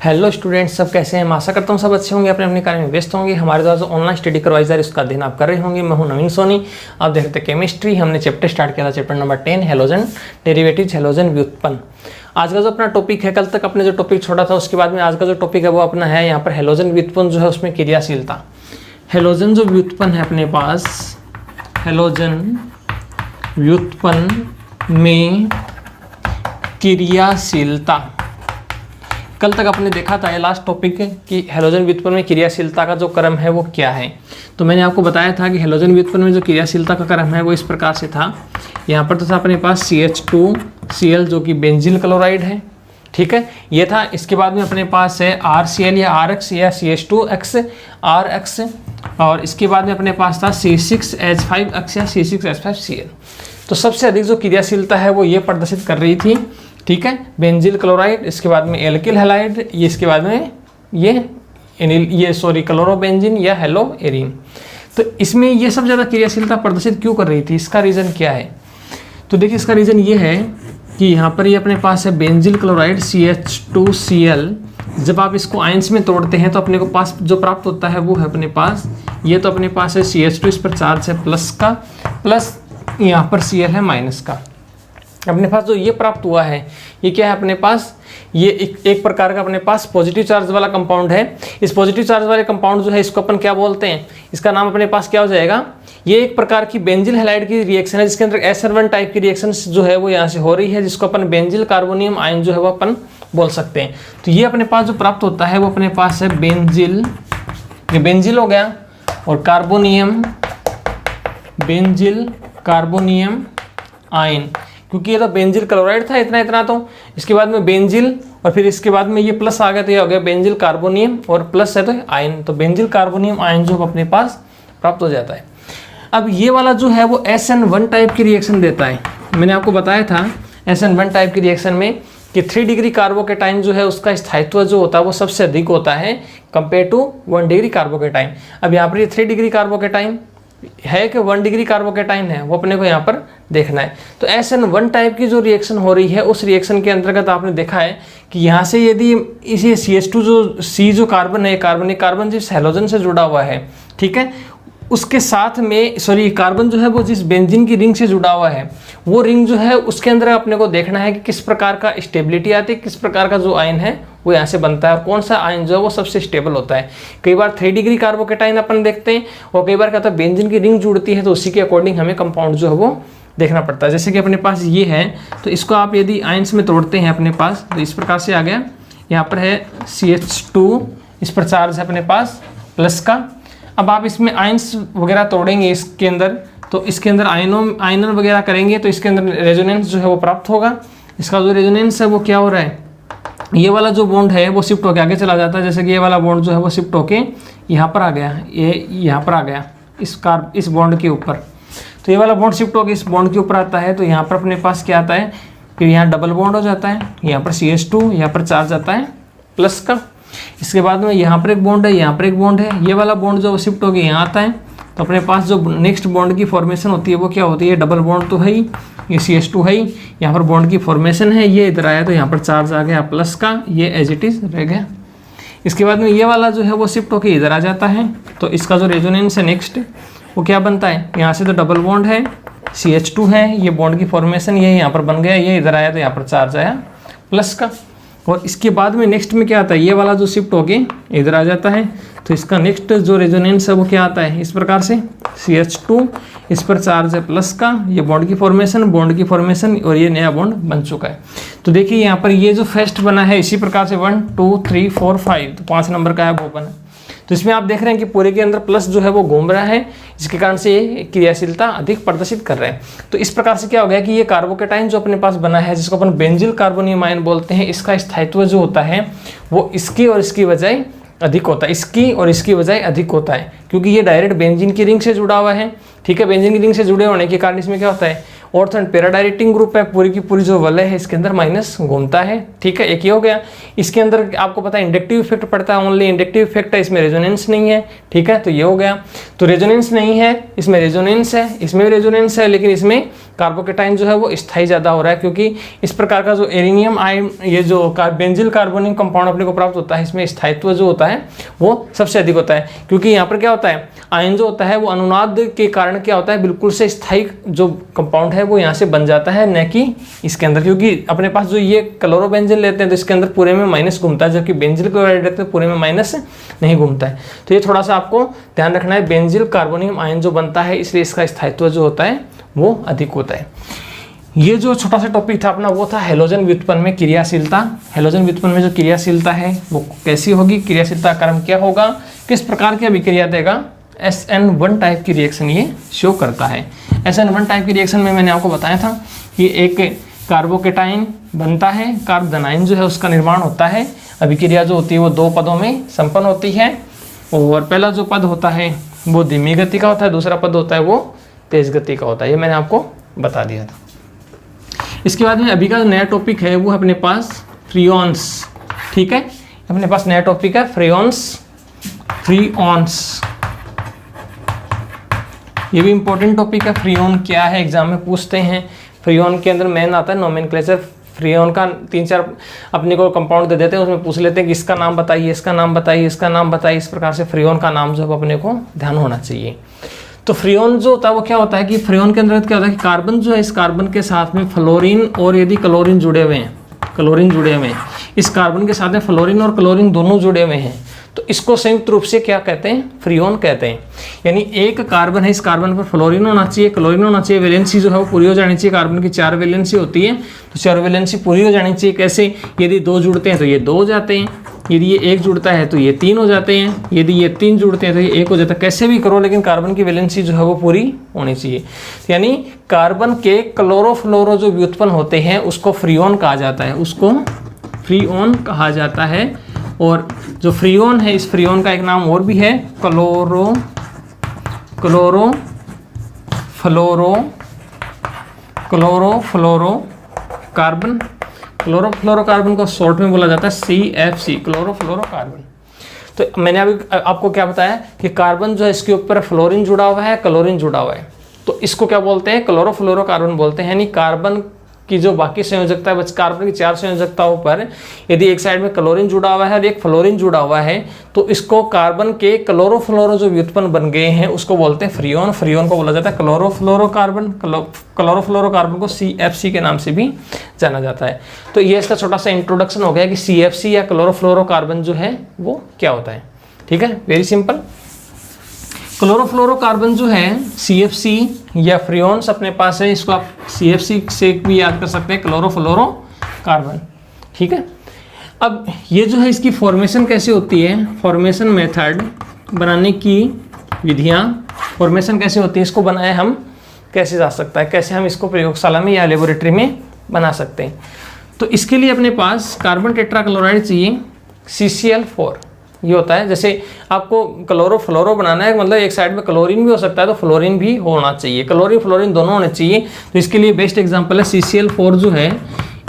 Hello students, सब कैसे हैं। मैं आशा करता हूँ सब अच्छे होंगे, अपने अपने कार्य में व्यस्त होंगे। हमारे द्वारा जो ऑनलाइन स्टडी करवाई जा रही है उसका अध्ययन आप कर रहे होंगे। मैं हूं नवीन सोनी, आप देख रहे थे केमिस्ट्री। हमने चैप्टर स्टार्ट किया था, chapter number 10 halogen derivatives, halogen व्युत्पन्न। आज का जो अपना टॉपिक है, कल तक अपने जो टॉपिक छोड़ा था उसके बाद में आज का जो टॉपिक है वो अपना है यहाँ पर हेलोजन व्युत्पन्न जो है उसमें क्रियाशीलता। हेलोजन जो व्युत्पन्न है अपने पास, हेलोजन व्युत्पन्न में क्रियाशीलता। कल तक आपने देखा था, ये लास्ट टॉपिक है कि हेलोजन व्युत्पन्न में क्रियाशीलता का जो क्रम है वो क्या है। तो मैंने आपको बताया था कि हेलोजन व्युत्पन्न में जो क्रियाशीलता का क्रम है वो इस प्रकार से था। यहाँ पर तो था अपने पास CH2Cl जो कि बेंजील क्लोराइड है, ठीक है, ये था। इसके बाद में अपने पास है RCl या RX या CH2X RX, और इसके बाद में अपने पास था C6H5X या C6H5Cl। तो सबसे अधिक जो क्रियाशीलता है वो ये प्रदर्शित कर रही थी, ठीक है, बेंजील क्लोराइड, इसके बाद में एल्किल हैलाइड, ये इसके बाद में ये क्लोरोबेंजीन या हेलो एरीन। तो इसमें ये सब ज़्यादा क्रियाशीलता प्रदर्शित क्यों कर रही थी, इसका रीज़न क्या है। तो देखिए इसका रीज़न ये है कि यहाँ पर ये अपने पास है बेंजील क्लोराइड CH2Cl। जब आप इसको आयंस में तोड़ते हैं तो अपने को पास जो प्राप्त होता है वो है अपने पास, ये तो अपने पास है CH2, इस पर चार्ज है प्लस का, प्लस यहाँ पर Cl है माइनस का। अपने पास जो ये प्राप्त हुआ है ये क्या है अपने पास, ये एक प्रकार का अपने पास पॉजिटिव चार्ज वाला कंपाउंड है। इस पॉजिटिव चार्ज वाले कंपाउंड जो है इसको अपन क्या बोलते हैं, इसका नाम अपने पास क्या हो जाएगा, ये एक प्रकार की बेंजील हैलाइड की रिएक्शन है जिसके अंदर SN1 टाइप की रिएक्शन जो है वो यहाँ से हो रही है, जिसको अपन बेंजील कार्बोनियम आयन जो है वो अपन बोल सकते हैं। तो ये अपने पास जो प्राप्त होता है वो अपने पास है बेंजील, ये बेंजील हो गया, और कार्बोनियम, बेंजील कार्बोनियम आयन, क्योंकि ये तो बेंजील क्लोराइड था इतना तो, इसके बाद में बेंजील और फिर इसके बाद में ये प्लस आ गया तो ये हो गया बेंजील कार्बोनियम, और प्लस है तो आयन, तो बेंजील कार्बोनियम आयन जो अपने पास प्राप्त हो जाता है। अब ये वाला जो है वो SN1 टाइप की रिएक्शन देता है। मैंने आपको बताया था SN1 टाइप की रिएक्शन में कि 3 डिग्री कार्बोकेटाइन जो है उसका स्थायित्व जो होता है वो सबसे अधिक होता है कंपेयर टू 1 डिग्री कार्बोकेटाइन। अब यहाँ पर ये 3 डिग्री कार्बोकेटाइन है कि 1 डिग्री कार्बोकेटाइन है, वो अपने को यहाँ पर देखना है। तो SN1 टाइप की जो रिएक्शन हो रही है उस रिएक्शन के अंतर्गत आपने देखा है कि यहाँ से यदि इसी CH2 जो कार्बन है, कार्बन जिस हेलोजन से जुड़ा हुआ है, ठीक है, उसके साथ में कार्बन जो है वो जिस बेंजीन की रिंग से जुड़ा हुआ है, वो रिंग जो है उसके अंदर अपने को देखना है कि किस प्रकार का स्टेबिलिटी आती है, किस प्रकार का जो आयन है वो यहाँ से बनता है, और कौन सा आयन जो है वो सबसे स्टेबल होता है। कई बार 3 डिग्री कार्बोकेटाइन अपन देखते हैं, और कई बार क्या होता है बेंजीन की रिंग जुड़ती है, तो उसी के अकॉर्डिंग हमें कंपाउंड जो है वो देखना पड़ता है। जैसे कि अपने पास ये है, तो इसको आप यदि आयंस में तोड़ते हैं अपने पास तो इस प्रकार से आ गया, यहाँ पर है CH2, इस पर चार्ज है अपने पास प्लस का। अब आप इसमें आयंस वगैरह तोड़ेंगे इसके अंदर, तो इसके अंदर आयनन वगैरह करेंगे तो इसके अंदर रेजोनेंस जो है वो प्राप्त होगा। इसका जो रेजोनेंस है वो क्या हो रहा है, ये वाला जो बॉन्ड है वो शिफ्ट होकर आगे चला जाता है। जैसे कि ये वाला बॉन्ड जो है वो शिफ्ट होके यहाँ पर आ गया, ये यहाँ पर आ गया इस बॉन्ड के ऊपर। तो ये वाला बॉन्ड शिफ्ट होकर इस बॉन्ड के ऊपर आता है, तो यहाँ पर अपने पास क्या आता है, फिर यहाँ डबल बॉन्ड हो जाता है, यहाँ पर CH2, यहाँ पर चार्ज आता है प्लस का। इसके बाद में यहाँ पर एक बॉन्ड है, यहाँ पर एक बॉन्ड है, ये वाला बॉन्ड जो शिफ्ट होकर यहाँ आता है, तो अपने पास जो नेक्स्ट बॉन्ड की फॉर्मेशन होती है वो क्या होती है, डबल बॉन्ड तो है ही, ये CH2 है ही, यहाँ पर बॉन्ड की फॉर्मेशन है, ये इधर आया तो यहाँ पर चार्ज आ गया प्लस का, ये एज इट इज रह गया। इसके बाद में ये वाला जो है वो शिफ्ट होकर इधर आ जाता है, तो इसका जो रेजोनेंस है नेक्स्ट वो क्या बनता है, यहाँ से तो डबल बॉन्ड है, CH2 है, ये बॉन्ड की फॉर्मेशन ये यहाँ पर बन गया, ये इधर आया तो यहाँ पर चार्ज आया प्लस का। और इसके बाद में नेक्स्ट में क्या आता है, ये वाला जो शिफ्ट होके इधर आ जाता है, तो इसका नेक्स्ट जो रेजोनेंस है वो क्या आता है, इस प्रकार से CH2, इस पर चार्ज है प्लस का, ये बॉन्ड की फॉर्मेशन और ये नया बॉन्ड बन चुका है। तो देखिए यहाँ पर ये जो फर्स्ट बना है इसी प्रकार से 1 2 3 4 5, तो 5 नंबर का है वो बना। तो इसमें आप देख रहे हैं कि पूरे के अंदर प्लस जो है वो घूम रहा है, जिसके कारण से ये क्रियाशीलता अधिक प्रदर्शित कर रहे हैं। तो इस प्रकार से क्या हो गया कि ये कार्बोकेटाइन जो अपने पास बना है, जिसको अपन बेंजील कार्बोनियम आयन बोलते हैं, इसका स्थायित्व जो होता है वो इसकी और इसकी बजाय अधिक होता है, इसकी और इसकी बजाय अधिक होता है, क्योंकि ये डायरेक्ट बेंजीन की रिंग से जुड़ा हुआ है, ठीक है। बेंजीन की रिंग से जुड़े होने के कारण इसमें क्या होता है, ortho and para directing group है, पूरी की पूरी जो वलय है इसके अंदर माइनस घूमता है, ठीक है। एक ये हो गया। इसके अंदर आपको पता है इंडक्टिव इफेक्ट पड़ता है, ओनली इंडक्टिव इफेक्ट है, इसमें रेजोनेंस नहीं है, ठीक है। तो ये हो गया, तो रेजोनेंस नहीं है, इसमें रेजोनेंस है, इसमें भी रेजोनेंस है, लेकिन इसमें कार्बोकेटाइन जो है वो स्थायी ज़्यादा हो रहा है, क्योंकि इस प्रकार का जो एरिनियम आयन, ये जो बेंजिल कार्बोनिक कंपाउंड अपने को प्राप्त होता है, इसमें स्थायित्व जो होता है वो सबसे अधिक होता है। क्योंकि यहाँ पर क्या होता है, आयन जो होता है वो अनुनाद के कारण क्या होता है, बिल्कुल से स्थायी जो कंपाउंड है वो यहाँ से बन जाता है, न कि इसके अंदर। क्योंकि अपने पास जो ये क्लोरोबेंजीन लेते हैं तो इसके अंदर पूरे में माइनस घूमता है, जबकि बेंजिल क्लोराइड लेते हैं पूरे में माइनस नहीं घूमता है। तो ये थोड़ा सा आपको ध्यान रखना है, बेंजिल कार्बोनियम आयन जो बनता है इसलिए इसका स्थायित्व जो होता है वो अधिक होता है। ये जो छोटा सा टॉपिक था अपना वो था हैलोजन व्युत्पन्न में क्रियाशीलता। हैलोजन व्युत्पन्न में जो क्रियाशीलता है वो कैसी होगी, क्रियाशीलता क्रम क्या होगा, किस प्रकार की अभिक्रिया देगा, SN1 टाइप की रिएक्शन ये शो करता है। SN1 टाइप की रिएक्शन में मैंने आपको बताया था कि एक कार्बोकेटाइन बनता है, कार्बोनाइन जो है उसका निर्माण होता है। अभिक्रिया जो होती है वो दो पदों में संपन्न होती है, और पहला जो पद होता है वो धीमी गति का होता है, दूसरा पद होता है वो तेज गति का होता है। ये मैंने आपको बता दिया था। इसके बाद में अभी का नया टॉपिक है वो अपने पास फ्रीऑन्स। ठीक है, अपने पास नया टॉपिक है फ्रीऑन्स। ये भी इंपॉर्टेंट टॉपिक है। फ्रीऑन क्या है, एग्जाम में पूछते हैं। फ्रीऑन के अंदर मेन आता है नोमेनक्लेचर। फ्रीऑन का 3-4 अपने को कंपाउंड दे देते हैं, उसमें पूछ लेते हैं कि इसका नाम बताइए, इसका नाम बताइए, इसका नाम बताइए। इस प्रकार से फ्रीऑन का नाम जो है अपने को ध्यान होना चाहिए। तो फ्रीऑन जो होता है वो क्या होता है कि फ्रीऑन के अंदर क्या होता है कि कार्बन जो है, इस कार्बन के साथ में फ्लोरीन और यदि क्लोरीन जुड़े हुए हैं, इस कार्बन के साथ में फ्लोरीन और क्लोरीन दोनों जुड़े हुए हैं, तो इसको संयुक्त रूप से क्या कहते हैं, फ्रीऑन कहते हैं। यानी एक कार्बन है, इस कार्बन पर फ्लोरीन होना चाहिए, क्लोरीन होना चाहिए, वैलेंसी जो है वो पूरी हो जानी चाहिए। कार्बन की 4 वैलेंसी होती है, तो 4 वैलेंसी पूरी हो जानी चाहिए। कैसे, यदि 2 जुड़ते हैं तो ये 2 हो जाते हैं, यदि ये 1 जुड़ता है तो ये 3 हो जाते हैं, यदि ये 3 जुड़ते हैं तो ये 1 हो जाता है। कैसे भी करो लेकिन कार्बन की वैलेंसी जो है वो पूरी होनी चाहिए। यानी कार्बन के क्लोरोफ्लोरो जो व्युत्पन्न होते हैं उसको फ्रीऑन कहा जाता है, उसको फ्रीऑन कहा जाता है। और जो फ्रीऑन है, इस फ्रीऑन का एक नाम और भी है, क्लोरोफ्लोरोकार्बन। क्लोरोफ्लोरोकार्बन को शॉर्ट में बोला जाता है CFC, क्लोरोफ्लोरोकार्बन। तो मैंने अभी आपको क्या बताया कि कार्बन जो है इसके ऊपर फ्लोरीन जुड़ा हुआ है, क्लोरीन जुड़ा हुआ है, तो इसको क्या बोलते हैं, क्लोरोफ्लोरोकार्बन बोलते हैं। यानी कार्बन की जो बाकी संयोजकता है, कार्बन की 4 संयोजकताओं पर यदि एक साइड में क्लोरीन जुड़ा हुआ है और एक फ्लोरीन जुड़ा हुआ है, तो इसको कार्बन के क्लोरोफ्लोरो जो व्युत्पन्न बन गए हैं उसको बोलते हैं फ्रीऑन। फ्रीऑन को बोला जाता है क्लोरोफ्लोरोकार्बन। क्लोरोफ्लोरोकार्बन को CFC के नाम से भी जाना जाता है। तो ये इसका छोटा सा इंट्रोडक्शन हो गया कि CFC या क्लोरोफ्लोरोकार्बन जो है वो क्या होता है। ठीक है, वेरी सिंपल। क्लोरोफ्लोरोकार्बन जो है CFC या फ्रीऑन्स अपने पास है, इसको आप CFC से भी याद कर सकते हैं, क्लोरोफ्लोरोकार्बन। ठीक है, अब ये जो है इसकी फॉर्मेशन कैसे होती है, फॉर्मेशन मेथड, बनाने की विधियाँ, फॉर्मेशन कैसे होती है, इसको बनाए हम कैसे जा सकता है, कैसे हम इसको प्रयोगशाला में या लेबोरेटरी में बना सकते हैं। तो इसके लिए अपने पास कार्बन टेट्राक्लोराइड चाहिए, CCl4 ये होता है। जैसे आपको क्लोरोफ्लोरो बनाना है, मतलब एक साइड में क्लोरीन भी हो सकता है तो फ्लोरीन भी होना चाहिए, क्लोरीन फ्लोरीन दोनों होने चाहिए। तो इसके लिए बेस्ट एग्जांपल है CCl4 जो है,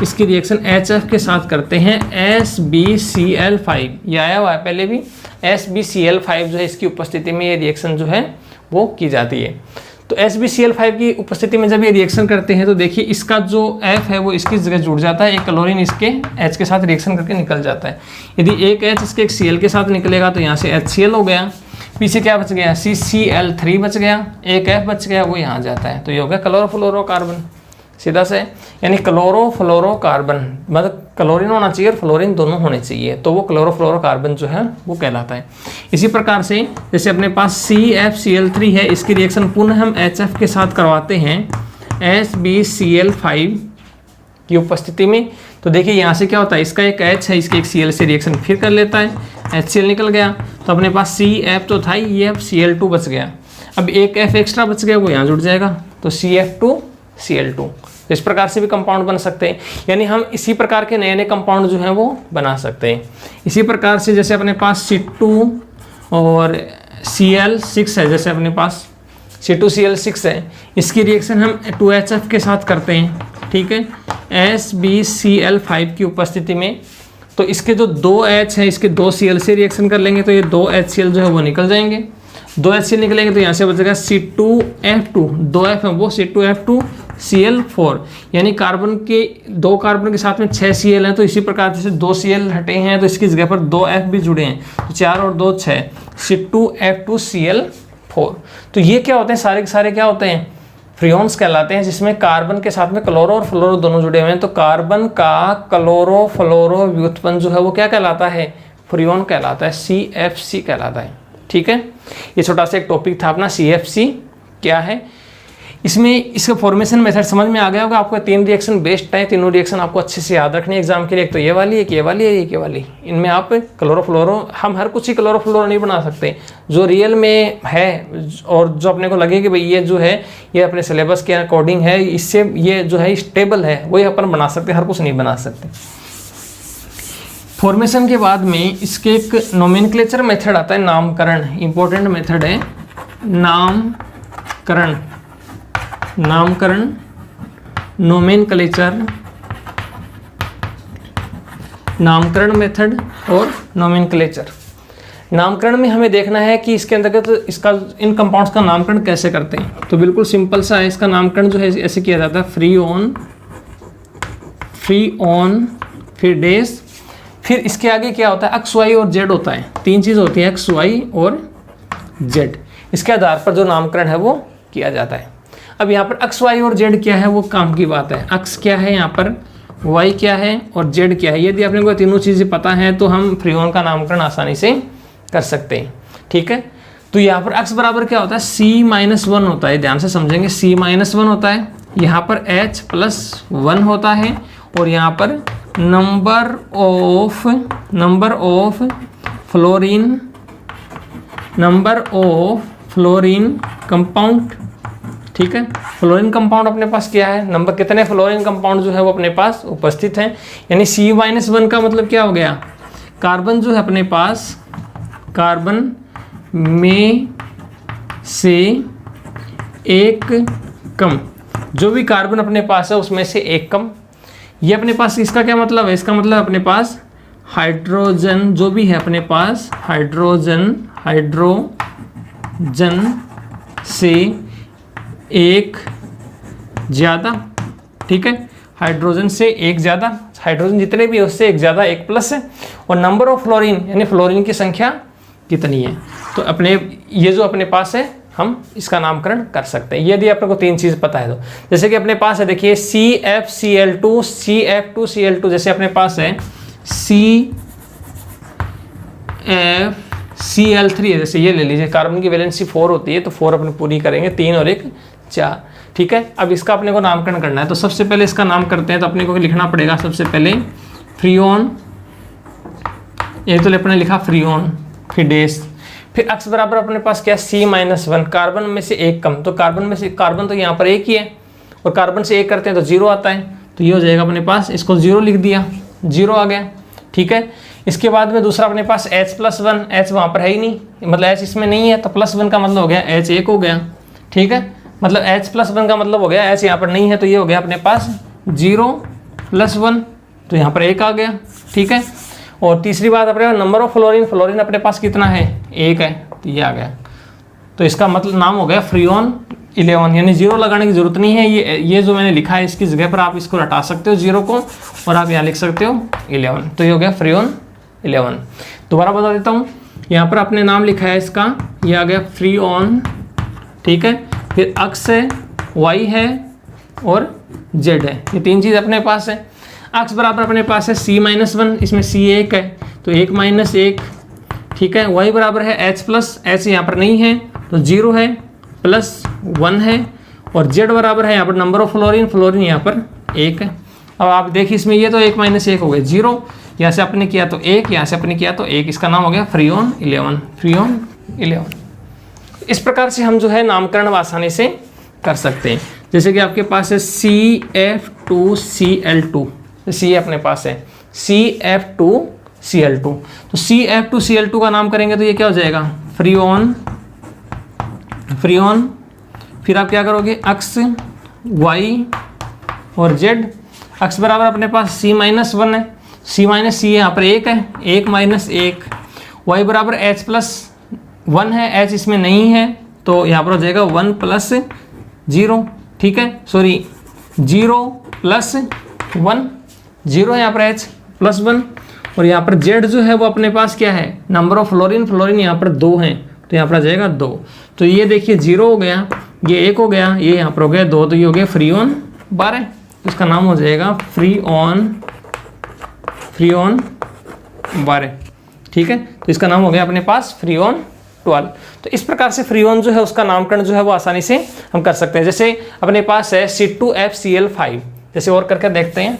इसकी रिएक्शन HF के साथ करते हैं SbCl5। ये आया हुआ है पहले भी, SbCl5 जो है इसकी उपस्थिति में ये रिएक्शन जो है वो की जाती है। तो SbCl5 की उपस्थिति में जब ये रिएक्शन करते हैं तो देखिए इसका जो F है वो इसकी जगह जुड़ जाता है, एक क्लोरीन इसके H के साथ रिएक्शन करके निकल जाता है। यदि एक H इसके एक Cl के साथ निकलेगा तो यहाँ से HCl हो गया, पीछे क्या बच गया, CCl3 बच गया, एक F बच गया, वो यहाँ जाता है, तो ये हो गया क्लोरोफ्लोरोकार्बन सीधा से। यानी क्लोरोफ्लोरोकार्बन मतलब क्लोरीन होना चाहिए और फ्लोरीन दोनों होने चाहिए, तो वो क्लोरोफ्लोरोकार्बन जो है वो कहलाता है। इसी प्रकार से जैसे अपने पास CFCl3 है, इसकी रिएक्शन पुनः हम HF के साथ करवाते हैं SbCl5 की उपस्थिति में। तो देखिए यहाँ से क्या होता है, इसका एक H है, इसके एक Cl से रिएक्शन फिर कर लेता है, HCl निकल गया, तो अपने पास CF तो था ही, ये अब Cl2 बच गया। अब एक F एक्स्ट्रा बच गया, वो यहाँ जुड़ जाएगा, तो CF2Cl2। इस प्रकार से भी कंपाउंड बन सकते हैं। यानी हम इसी प्रकार के नए नए कंपाउंड जो हैं वो बना सकते हैं। इसी प्रकार से जैसे अपने पास C2 और Cl6 है, जैसे अपने पास C2Cl6 है, इसकी रिएक्शन हम 2HF के साथ करते हैं। ठीक है, SbCl5 की उपस्थिति में, तो इसके जो 2H है इसके 2 Cl से रिएक्शन कर लेंगे तो ये 2 HCl जो है वो निकल जाएंगे। 2 HCl निकलेंगे तो यहाँ से बचेगा C2F2, 2F है वो C2F2 Cl4, यानी कार्बन के 2 कार्बन के साथ में 6 Cl हैं, तो इसी प्रकार जैसे 2 Cl हटे हैं तो इसकी जगह पर 2 F भी जुड़े हैं, तो 4 और 2 6, C2F2Cl4। तो ये क्या होते हैं, सारे के सारे क्या होते हैं, फ्रियोन्स कहलाते हैं, जिसमें कार्बन के साथ में क्लोरो और फ्लोरो दोनों जुड़े हुए हैं। तो कार्बन का क्लोरो फ्लोरो व्युत्पन्न जो है वो क्या कहलाता है, फ्रियोन कहलाता है, CFC कहलाता है। ठीक है, ये छोटा सा एक टॉपिक था अपना, CFC क्या है। इसमें इसका फॉर्मेशन मेथड समझ में आ गया होगा आपको। 3 रिएक्शन बेस्ड है, तीनों रिएक्शन आपको अच्छे से याद रखनी है एग्जाम के लिए। एक तो ये वाली, एक ये वाली है, एक ये वाली। इनमें आप क्लोरोफ्लोरो, हम हर कुछ ही क्लोरोफ्लोरो नहीं बना सकते, जो रियल में है और जो अपने को लगे कि भाई ये जो है ये अपने सिलेबस के अकॉर्डिंग है, इससे ये जो है स्टेबल है, वही अपन बना सकते, हर कुछ नहीं बना सकते। फॉर्मेशन के बाद में इसके एक नोमेनक्लेचर मेथड आता है, नामकरण, इंपॉर्टेंट मेथड है नामकरण, नोमेनक्लेचर, नामकरण मेथड और नोमेनक्लेचर। नामकरण में हमें देखना है कि इसके अंतर्गत इसका इन कंपाउंड्स का नामकरण कैसे करते हैं। तो बिल्कुल सिंपल सा है, इसका नामकरण जो है ऐसे किया जाता है, फ्री ऑन फिर डेस, फिर इसके आगे क्या होता है, एक्स वाई और जेड होता है। 3 चीज़ होती है, एक्स वाई और जेड। इसके आधार पर जो नामकरण है वो किया जाता है। अब यहाँ पर एक्स वाई और जेड क्या है वो काम की बात है। एक्स क्या है यहाँ पर, वाई क्या है और जेड क्या है। यदि आपने को तीनों चीज़ें पता है तो हम फ्रियोन का नामकरण आसानी से कर सकते हैं। ठीक है, तो यहाँ पर एक्स बराबर क्या होता है, C-1 होता है। ध्यान से समझेंगे, C-1 होता है। यहाँ पर H+1 होता है और यहाँ पर नंबर ऑफ फ्लोरीन कंपाउंड। ठीक है, फ्लोरीन कंपाउंड अपने पास क्या है, नंबर कितने फ्लोरीन कंपाउंड जो है वो अपने पास उपस्थित हैं। यानी C-1 का मतलब क्या हो गया, कार्बन जो है अपने पास, कार्बन में से एक कम, जो भी कार्बन अपने पास है उसमें से एक कम। ये अपने पास इसका क्या मतलब है, इसका मतलब अपने पास हाइड्रोजन जो भी है अपने पास, हाइड्रोजन से एक ज़्यादा। ठीक है, हाइड्रोजन से एक ज़्यादा, हाइड्रोजन जितने भी है उससे एक ज़्यादा, एक प्लस है। और नंबर ऑफ फ्लोरीन यानी फ्लोरीन की संख्या कितनी है। तो अपने ये जो अपने पास है हम इसका नामकरण कर सकते हैं यदि आपको 3 चीज़ पता है तो। जैसे कि अपने पास है, देखिए CFCl2, जैसे अपने पास है CFCl3 है, जैसे ये ले लीजिए, कार्बन की वैलेंसी 4 होती है तो 4 अपने पूरी करेंगे, 3 और 1 4। ठीक है, अब इसका अपने को नामकरण करना है। तो सबसे पहले इसका नाम करते हैं, तो अपने को लिखना पड़ेगा सबसे पहले फ्रियोन, ये तो अपने लिखा फ्रियोन, फिर डेस, फिर एक्स बराबर अपने पास क्या, C-1, कार्बन में से एक कम। तो कार्बन तो यहाँ पर एक ही है और कार्बन से एक करते हैं तो 0 आता है, तो ये हो जाएगा अपने पास, इसको 0 लिख दिया, 0 आ गया। ठीक है, इसके बाद में दूसरा अपने पास H+1, H वहाँ पर है ही नहीं, मतलब H इसमें नहीं है, तो +1 का मतलब हो गया H 1 हो गया। ठीक है, मतलब H+1 का मतलब हो गया H यहाँ पर नहीं है, तो ये हो गया अपने पास 0+1, तो यहाँ पर 1 आ गया। ठीक है, और तीसरी बात अपने नंबर ऑफ फ्लोरीन अपने पास कितना है, 1 है, तो ये आ गया। तो इसका मतलब नाम हो गया फ्रियोन 11, यानी 0 लगाने की जरूरत नहीं है। ये जो मैंने लिखा है इसकी जगह पर आप इसको हटा सकते हो 0 को, और आप यहाँ लिख सकते हो 11, तो ये हो गया फ्रियोन 11। दोबारा बता देता हूँ, यहाँ पर आपने नाम लिखा है इसका, ये आ गया फ्रियोन। ठीक है, फिर अक्स है, वाई है और जेड है, ये 3 चीज़ अपने पास है। अक्स बराबर अपने पास है C-1, इसमें C 1 है तो 1 - 1। ठीक है, वाई बराबर है H+, यहाँ पर नहीं है तो 0 है, +1 है। और जेड बराबर है यहाँ पर नंबर ऑफ फ्लोरीन यहाँ पर 1 है। अब आप देखिए इसमें ये तो 1 - 1 हो गए 0, यहाँ से अपने किया तो 1, यहाँ से अपने किया तो 1, इसका नाम हो गया फ्रियोन 11। इस प्रकार से हम जो है नामकरण आसानी से कर सकते हैं। जैसे कि आपके पास है CF2Cl2, C अपने पास है CF2Cl2, तो CF2Cl2 का नाम करेंगे तो ये क्या हो जाएगा, फ्रियोन। फिर आप क्या करोगे, एक्स, वाई और जेड। एक्स बराबर अपने पास C-1 है, C यहाँ पर 1 है, 1 - 1। वाई बराबर H+1 है, H इसमें नहीं है तो यहाँ पर हो जाएगा 1 + 0। ठीक है, सॉरी 0 + 1, 0 है यहाँ पर H + 1, और यहाँ पर Z जो है वो अपने पास क्या है, नंबर ऑफ फ्लोरीन, फ्लोरीन यहाँ पर 2 हैं, तो यहाँ पर आ जाएगा 2। तो ये देखिए 0 हो गया, ये 1 हो गया, ये यहाँ पर हो गया 2, तो ये हो गया फ्रीऑन 12, तो इसका नाम हो जाएगा फ्रीऑन 12, ठीक है। तो इसका नाम हो गया अपने पास फ्रीऑन 12। तो इस प्रकार से फ्रीऑन जो है उसका नामकरण जो है वो आसानी से हम कर सकते हैं। जैसे अपने पास है C2FCl5, जैसे और करके देखते हैं,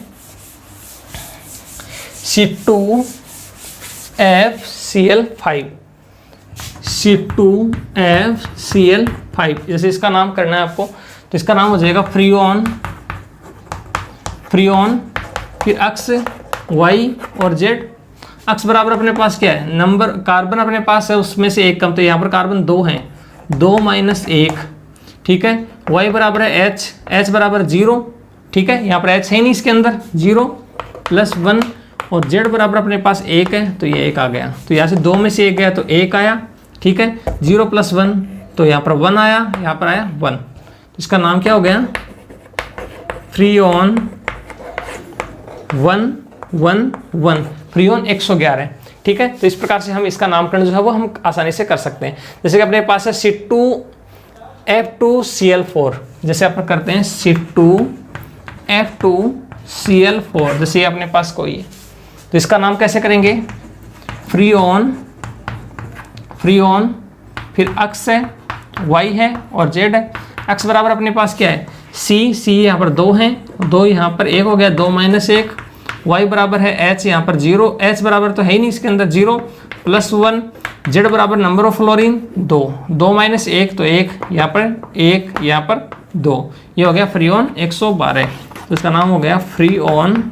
C2FCl5, C2FCl5, जैसे इसका नाम करना है आपको, तो इसका नाम हो जाएगा फ्रीऑन, फिर अक्स Y और Z, अक्स बराबर अपने पास क्या है, नंबर कार्बन अपने पास है उसमें से एक कम, तो यहाँ पर कार्बन 2 हैं, 2 - 1, ठीक है। Y बराबर है H बराबर 0, ठीक है, यहाँ पर H है नहीं इसके अंदर, 0 + 1, और Z बराबर अपने पास 1 है, तो ये 1 आ गया, तो यहाँ से 2 में से 1 गया तो 1 आया, ठीक है। 0 + 1, तो यहाँ पर 1 आया, यहाँ पर आया 1, तो इसका नाम क्या हो गया, फ्रीऑन 111, फ्रीऑन 111, ठीक है। तो इस प्रकार से हम इसका नामकरण जो है वो हम आसानी से कर सकते हैं। जैसे कि अपने पास है C2F2Cl4, जैसे अपन करते हैं C2F2Cl4, जैसे ये अपने पास कोई है, तो इसका नाम कैसे करेंगे, फ्रीऑन, फिर अक्स है, Y है और Z है। अक्स बराबर अपने पास क्या है, C यहाँ पर 2 हैं, 2 यहाँ पर 1 हो गया, 2 - 1, Y बराबर है H यहाँ पर 0, H बराबर तो है ही नहीं इसके अंदर, 0 + 1, Z बराबर नंबर ऑफ फ्लोरीन 2, 2 - 1 तो 1, यहाँ पर 1, यहाँ पर 2, ये हो गया फ्रीऑन 112, तो इसका नाम हो गया फ्रीऑन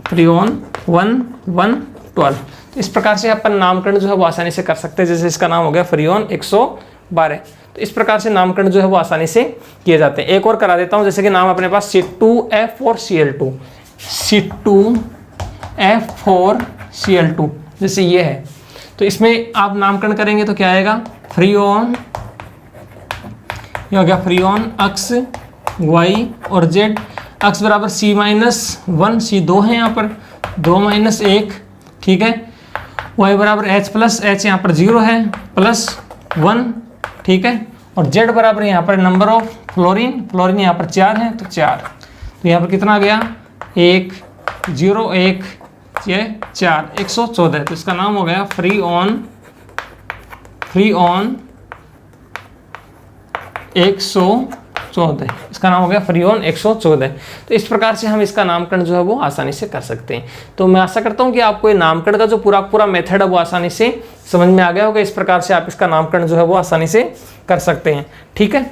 112। तो इस प्रकार से अपन नामकरण जो है वो आसानी से कर सकते हैं। जैसे इसका नाम हो गया फ्रीऑन 112, तो इस प्रकार से नामकरण जो है वो आसानी से किए जाते हैं। एक और करा देता हूँ, जैसे कि नाम अपने पास C2F4Cl2, C2F4Cl2, जैसे ये है, तो इसमें आप नामकरण करेंगे तो क्या आएगा, फ्रीऑन, ये हो गया फ्रीऑन अक्स Y और Z, अक्स बराबर C - 1, C 2 है यहाँ पर, 2 - 1, ठीक है। Y बराबर H + H यहाँ पर 0 है, +1, ठीक है, और Z बराबर यहाँ पर नंबर ऑफ फ्लोरीन यहाँ पर 4 है, तो 4, तो यहाँ पर कितना आ गया, 1 0 1 4, 114, तो इसका नाम हो गया फ्रीऑन 114, इसका नाम हो गया फ्रीऑन 114। तो इस प्रकार से हम इसका नामकरण जो है वो आसानी से कर सकते हैं। तो मैं आशा करता हूँ कि आपको ये नामकरण का जो पूरा मेथड है वो आसानी से समझ में आ गया होगा। इस प्रकार से आप इसका नामकरण जो है वो आसानी से कर सकते हैं, ठीक है।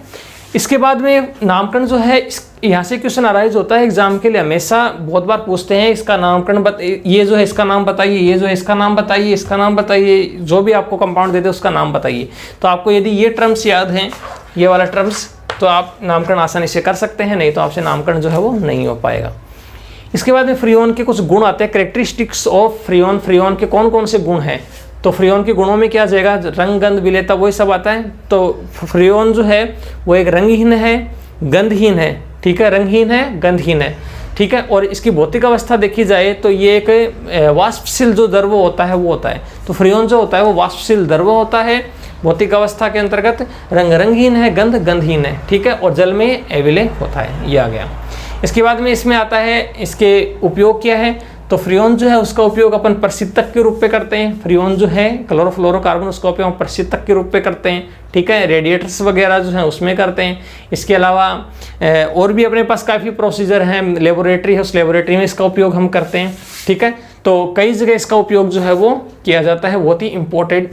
इसके बाद में नामकरण जो है, यहाँ से क्वेश्चन अराइज होता है एग्जाम के लिए, हमेशा बहुत बार पूछते हैं इसका नामकरण ये जो है इसका नाम बताइए, ये जो है इसका नाम बताइए, इसका नाम बताइए, जो भी आपको कंपाउंड दे दे उसका नाम बताइए। तो आपको यदि ये टर्म्स याद हैं, ये वाला टर्म्स, तो आप नामकरण आसानी से कर सकते हैं, नहीं तो आपसे नामकरण जो है वो नहीं हो पाएगा। इसके बाद में फ्रीऑन के कुछ गुण आते हैं, कैरेक्टरिस्टिक्स ऑफ फ्रीऑन, फ्रीऑन के कौन कौन से गुण हैं। तो फ्रीऑन के गुणों में क्या आ जाएगा, रंग गंध विलेयता वही सब आता है। तो फ्रीऑन जो है वो एक रंगहीन है, गंधहीन है, ठीक है, रंगहीन है, गंधहीन है, ठीक है। और इसकी भौतिक अवस्था देखी जाए तो ये एक वाष्पशील जो द्रव होता है वो होता है। तो फ्रीऑन जो होता है वो वाष्पशील द्रव होता है, भौतिक अवस्था के अंतर्गत रंगहीन है, गंधहीन है, ठीक है, और जल में अविलेय होता है, ये आ गया। इसके बाद में इसमें आता है इसके उपयोग क्या है। तो फ्रीऑन जो है उसका उपयोग अपन प्रशीतक के रूप में करते हैं। फ्रीऑन जो है क्लोरोफ्लोरोकार्बन, उसका उपयोग हम प्रशीतक के रूप में करते हैं, ठीक है। रेडिएटर्स वगैरह जो है उसमें करते हैं। इसके अलावा और भी अपने पास काफ़ी प्रोसीजर हैं, लेबोरेटरी है, उस लेबोरेटरी में इसका उपयोग हम करते हैं, ठीक है। तो कई जगह इसका उपयोग जो है वो किया जाता है। बहुत ही इंपॉर्टेंट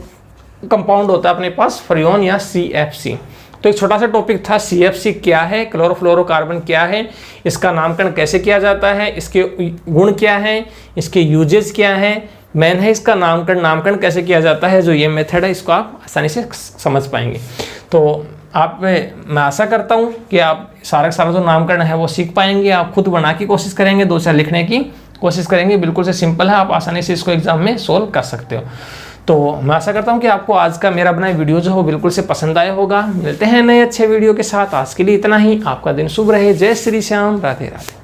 कंपाउंड होता है अपने पास फ्रीऑन या CFC। तो एक छोटा सा टॉपिक था CFC क्या है, क्लोरोफ्लोरोकार्बन क्या है, इसका नामकरण कैसे किया जाता है, इसके गुण क्या हैं, इसके यूजेस क्या हैं, मेन है इसका नामकरण कैसे किया जाता है। जो ये मेथड है इसको आप आसानी से समझ पाएंगे। तो मैं आशा करता हूँ कि आप सारा जो नामकरण है वो सीख पाएंगे। आप खुद बना की कोशिश करेंगे, 2 4 लिखने की कोशिश करेंगे, बिल्कुल से सिंपल है, आप आसानी से इसको एग्जाम में सोल्व कर सकते हो। तो मैं आशा करता हूँ कि आपको आज का मेरा बनाया वीडियो जो हो बिल्कुल से पसंद आया होगा। मिलते हैं नए अच्छे वीडियो के साथ। आज के लिए इतना ही। आपका दिन शुभ रहे। जय श्री श्याम। राधे राधे।